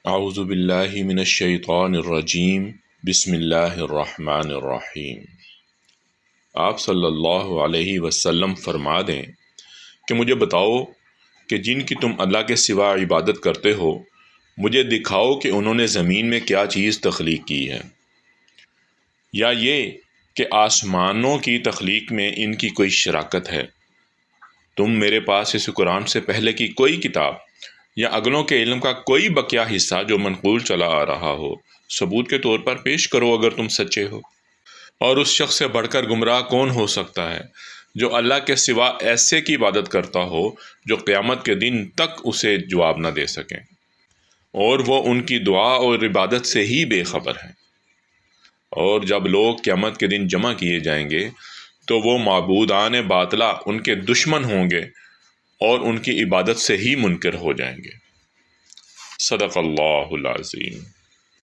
اعوذ باللہ من الشیطان الرجیم بسم اللہ الرحمن الرحیم۔ آپ صلی اللہ علیہ وسلم فرما دیں کہ مجھے بتاؤ کہ جن کی تم اللہ کے سوا عبادت کرتے ہو، مجھے دکھاؤ کہ انہوں نے زمین میں کیا چیز تخلیق کی ہے، یا یہ کہ آسمانوں کی تخلیق میں ان کی کوئی شراکت ہے۔ تم میرے پاس اس قرآن سے پہلے کی کوئی کتاب یا اگلوں کے علم کا کوئی بقیہ حصہ جو منقول چلا آ رہا ہو، ثبوت کے طور پر پیش کرو اگر تم سچے ہو۔ اور اس شخص سے بڑھ کر گمراہ کون ہو سکتا ہے جو اللہ کے سوا ایسے کی عبادت کرتا ہو جو قیامت کے دن تک اسے جواب نہ دے سکیں، اور وہ ان کی دعا اور عبادت سے ہی بے خبر ہیں۔ اور جب لوگ قیامت کے دن جمع کیے جائیں گے تو وہ معبودان باطلہ ان کے دشمن ہوں گے اور ان کی عبادت سے ہی منکر ہو جائیں گے۔ صدق اللہ العظیم۔